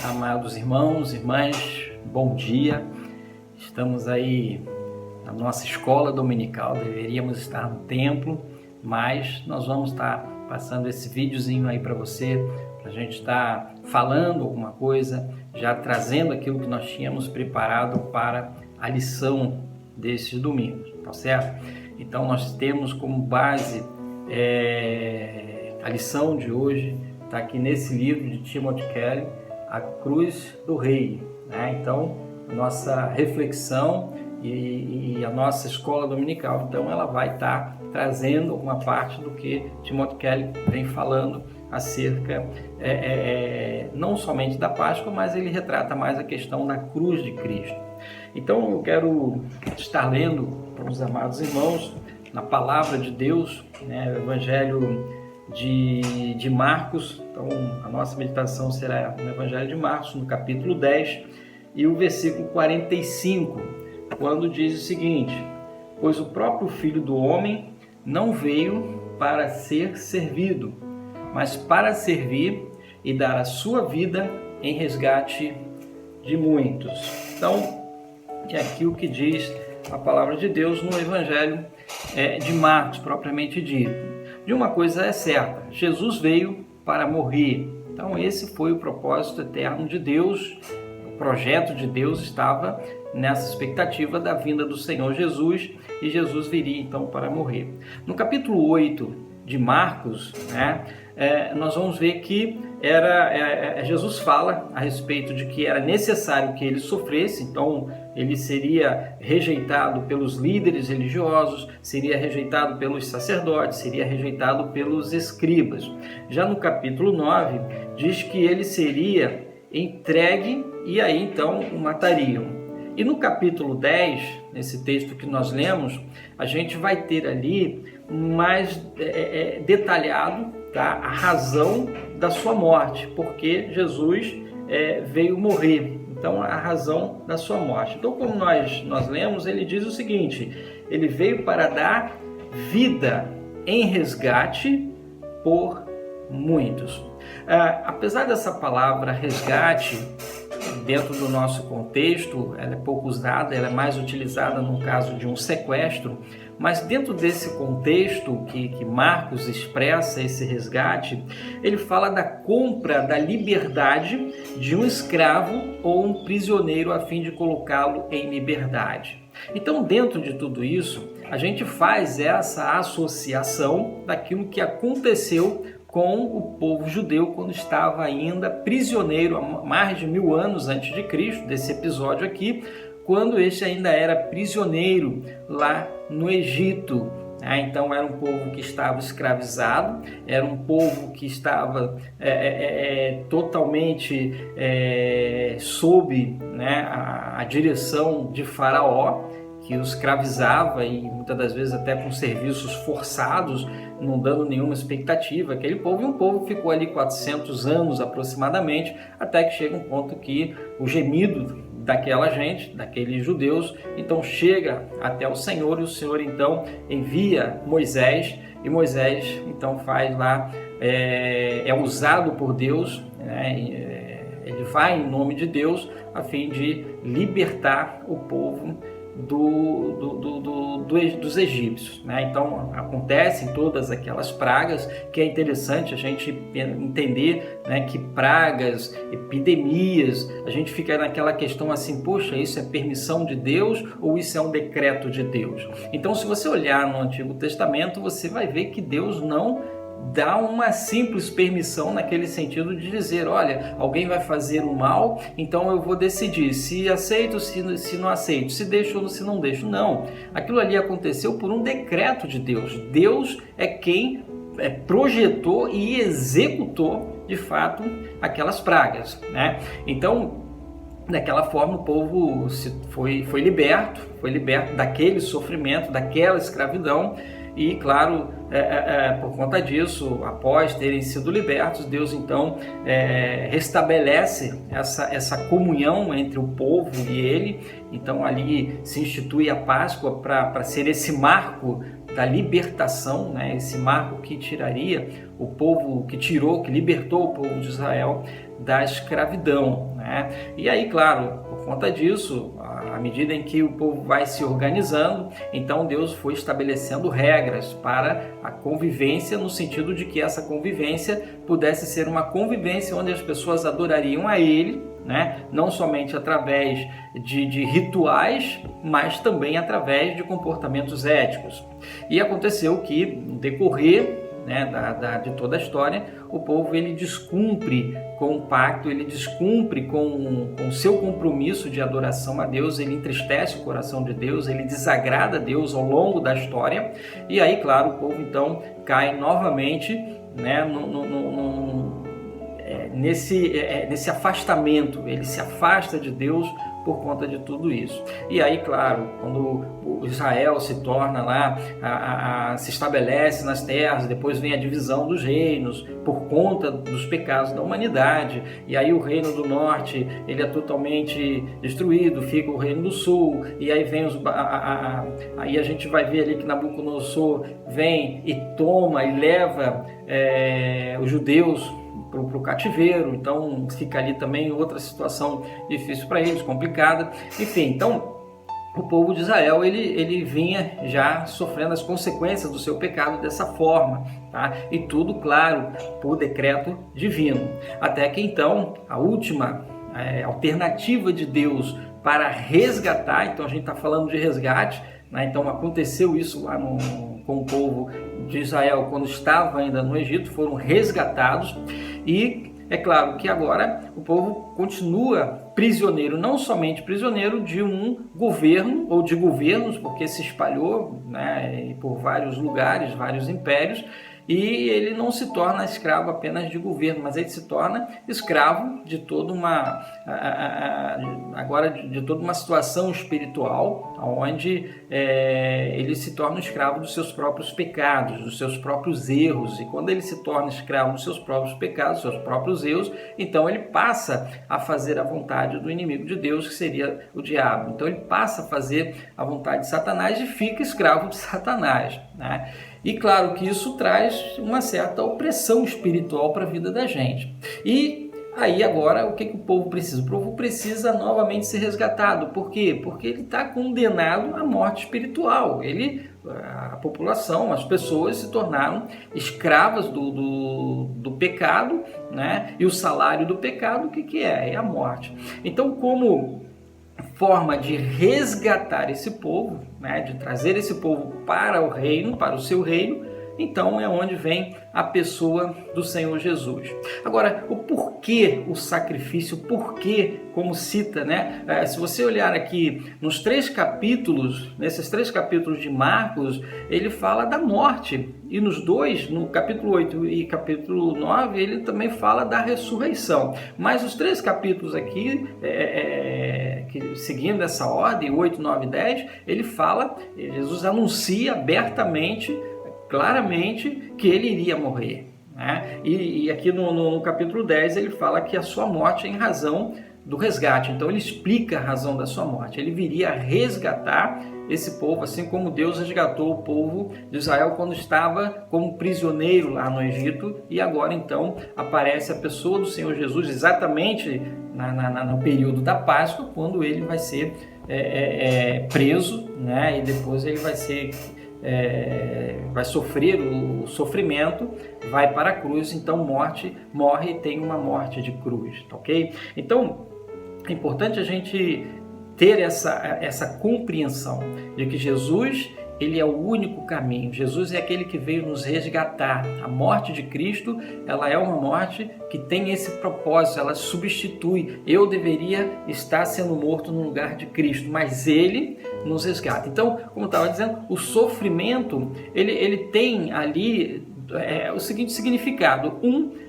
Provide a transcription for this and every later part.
Amados irmãos, irmãs, bom dia. Estamos aí na nossa escola dominical, deveríamos estar no templo, mas nós vamos estar passando esse videozinho aí para você, para a gente estar falando alguma coisa, já trazendo aquilo que nós tínhamos preparado para a lição desses domingos, tá certo? Então nós temos como base a lição de hoje, está aqui nesse livro de Timothy Keller, A Cruz do Rei, né? Então, nossa reflexão e a nossa escola dominical, então ela vai estar trazendo uma parte do que Timothy Keller vem falando acerca, não somente da Páscoa, mas ele retrata mais a questão da cruz de Cristo. Então, eu quero estar lendo para os amados irmãos, na Palavra de Deus, né, o Evangelho de Marcos. Então a nossa meditação será no Evangelho de Marcos, no capítulo 10 e o versículo 45, quando diz o seguinte: pois o próprio Filho do Homem não veio para ser servido, mas para servir e dar a sua vida em resgate de muitos. Então é aqui o que diz a Palavra de Deus no Evangelho de Marcos, propriamente dito. De uma coisa é certa, Jesus veio para morrer. Então esse foi o propósito eterno de Deus, o projeto de Deus estava nessa expectativa da vinda do Senhor Jesus, e Jesus viria então para morrer. No capítulo 8 de Marcos, nós vamos ver que Jesus fala a respeito de que era necessário que ele sofresse, então ele seria rejeitado pelos líderes religiosos, seria rejeitado pelos sacerdotes, seria rejeitado pelos escribas. Já no capítulo 9, diz que ele seria entregue e aí então o matariam. E no capítulo 10, nesse texto que nós lemos, a gente vai ter ali mais detalhado, tá, a razão da sua morte, porque Jesus veio morrer. Então, a razão da sua morte. Então, como nós lemos, ele diz o seguinte: ele veio para dar vida em resgate por muitos. Apesar dessa palavra resgate, dentro do nosso contexto, ela é pouco usada, ela é mais utilizada no caso de um sequestro, mas dentro desse contexto que Marcos expressa esse resgate, ele fala da compra da liberdade de um escravo ou um prisioneiro a fim de colocá-lo em liberdade. Então, dentro de tudo isso, a gente faz essa associação daquilo que aconteceu com o povo judeu quando estava ainda prisioneiro há mais de 1000 anos antes de Cristo, desse episódio aqui, quando este ainda era prisioneiro lá no Egito. Então era um povo que estava escravizado, era um povo que estava totalmente sob a direção de Faraó, que os escravizava e muitas das vezes até com serviços forçados, não dando nenhuma expectativa. Aquele povo, e um povo ficou ali 400 anos aproximadamente, até que chega um ponto que o gemido daquela gente, daqueles judeus, então chega até o Senhor, e o Senhor então envia Moisés, e Moisés então faz lá, é usado por Deus, ele vai em nome de Deus a fim de libertar o povo dos egípcios, Então acontecem todas aquelas pragas, que é interessante a gente entender, que pragas, epidemias, a gente fica naquela questão assim: poxa, isso é permissão de Deus ou isso é um decreto de Deus? Então, se você olhar no Antigo Testamento, você vai ver que Deus não dá uma simples permissão naquele sentido de dizer: olha, alguém vai fazer o mal, então eu vou decidir se aceito, se não aceito, se deixo ou se não deixo. Não, aquilo ali aconteceu por um decreto de Deus. Deus é quem projetou e executou de fato aquelas pragas, Então, daquela forma, o povo foi liberto daquele sofrimento, daquela escravidão. E claro, por conta disso, após terem sido libertos, Deus então restabelece essa comunhão entre o povo e ele. Então ali se institui a Páscoa para ser esse marco da libertação, esse marco que tiraria o povo, que libertou o povo de Israel da escravidão. né? E aí, claro, por conta disso, à medida em que o povo vai se organizando, então Deus foi estabelecendo regras para a convivência, no sentido de que essa convivência pudesse ser uma convivência onde as pessoas adorariam a Ele, né? Não somente através de rituais, mas também através de comportamentos éticos. E aconteceu que, no decorrer, né, de toda a história, o povo ele descumpre com o pacto, ele descumpre com o seu compromisso de adoração a Deus, ele entristece o coração de Deus, ele desagrada a Deus ao longo da história, e aí, claro, o povo então cai novamente, né, nesse afastamento, ele se afasta de Deus por conta de tudo isso. E aí, claro, quando o Israel se torna lá, se estabelece nas terras, depois vem a divisão dos reinos por conta dos pecados da humanidade, e aí o reino do norte ele é totalmente destruído, fica o reino do sul, e aí vem aí a gente vai ver ali que Nabucodonosor vem e toma e leva os judeus para o cativeiro, então fica ali também outra situação difícil para eles, complicada. Enfim, então o povo de Israel ele vinha já sofrendo as consequências do seu pecado dessa forma, tá? E tudo, claro, por decreto divino. Até que então a última alternativa de Deus para resgatar, então a gente está falando de resgate, né? Então aconteceu isso lá com o povo de Israel quando estava ainda no Egito, foram resgatados, e é claro que agora o povo continua prisioneiro, não somente prisioneiro de um governo ou de governos, porque se espalhou, né, por vários lugares, vários impérios, e ele não se torna escravo apenas de governo, mas ele se torna escravo de toda de toda uma situação espiritual, onde ele se torna escravo dos seus próprios pecados, dos seus próprios erros. E quando ele se torna escravo dos seus próprios pecados, dos seus próprios erros, então ele passa a fazer a vontade do inimigo de Deus, que seria o diabo. Então ele passa a fazer a vontade de Satanás e fica escravo de Satanás, né? E claro que isso traz uma certa opressão espiritual para a vida da gente. E aí agora o que o povo precisa? O povo precisa novamente ser resgatado. Por quê? Porque ele está condenado à morte espiritual. A população, as pessoas se tornaram escravas do pecado, né? E o salário do pecado, o que é? É a morte. Então, como forma de resgatar esse povo, né, de trazer esse povo para o reino, para o seu reino, então é onde vem a pessoa do Senhor Jesus. Agora, o porquê o sacrifício, o porquê, como cita, né? Se você olhar aqui nos 3 capítulos, nesses 3 capítulos de Marcos, ele fala da morte. E nos 2, no capítulo 8 e capítulo 9, ele também fala da ressurreição. Mas os 3 capítulos aqui, seguindo essa ordem, 8, 9 e 10, ele fala, Jesus anuncia abertamente, claramente, que ele iria morrer, né? E aqui no capítulo 10 ele fala que a sua morte é em razão do resgate. Então ele explica a razão da sua morte. Ele viria resgatar esse povo, assim como Deus resgatou o povo de Israel quando estava como prisioneiro lá no Egito, e agora então aparece a pessoa do Senhor Jesus exatamente no período da Páscoa, quando ele vai ser preso, né? E depois ele vai sofrer o sofrimento, vai para a cruz, então morre e tem uma morte de cruz, ok? Então é importante a gente ter essa compreensão de que Jesus, ele é o único caminho. Jesus é aquele que veio nos resgatar. A morte de Cristo, ela é uma morte que tem esse propósito, ela substitui. Eu deveria estar sendo morto no lugar de Cristo, mas ele nos resgata. Então, como eu estava dizendo, o sofrimento, ele tem ali o seguinte significado.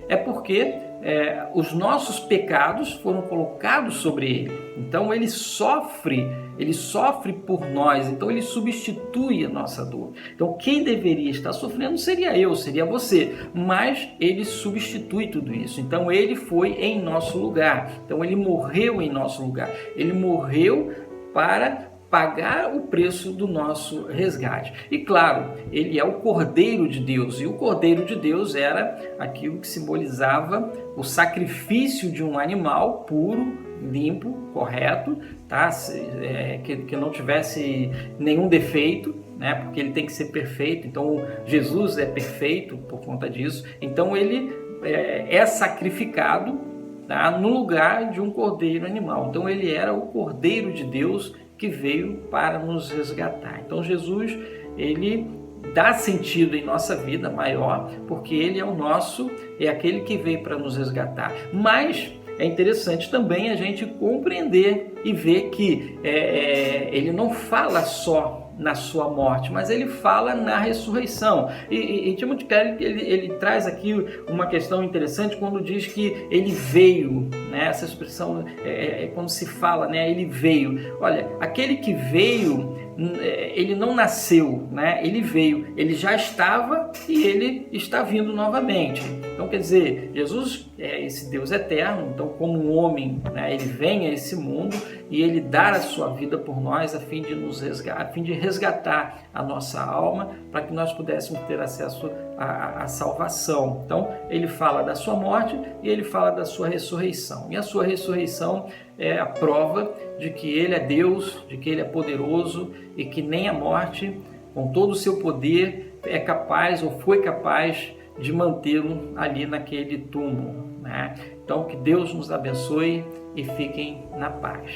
É porque os nossos pecados foram colocados sobre ele. Então ele sofre por nós, então ele substitui a nossa dor. Então quem deveria estar sofrendo seria eu, seria você, mas ele substitui tudo isso. Então ele foi em nosso lugar, então ele morreu em nosso lugar, ele morreu para pagar o preço do nosso resgate. E claro, ele é o Cordeiro de Deus, e o Cordeiro de Deus era aquilo que simbolizava o sacrifício de um animal puro, limpo, correto, tá? Que não tivesse nenhum defeito, né? Porque ele tem que ser perfeito. Então Jesus é perfeito por conta disso. Então ele é sacrificado, tá? No lugar de um cordeiro animal. Então ele era o Cordeiro de Deus que veio para nos resgatar. Então Jesus, ele dá sentido em nossa vida maior, porque ele é aquele que veio para nos resgatar. Mas é interessante também a gente compreender e ver que ele não fala só na sua morte, mas ele fala na ressurreição. E Timothy Keller, ele traz aqui uma questão interessante quando diz que ele veio, né? Essa expressão quando se fala, né? Ele veio. Olha, aquele que veio, ele não nasceu, né? Ele veio, ele já estava e ele está vindo novamente. Então, quer dizer, Jesus é esse Deus eterno, então como um homem, né, ele vem a esse mundo e ele dá a sua vida por nós a fim de resgatar a nossa alma, para que nós pudéssemos ter acesso à salvação. Então, ele fala da sua morte e ele fala da sua ressurreição. E a sua ressurreição é a prova de que ele é Deus, de que ele é poderoso e que nem a morte, com todo o seu poder, é capaz ou foi capaz de mantê-lo ali naquele túmulo, né? Então, que Deus nos abençoe e fiquem na paz.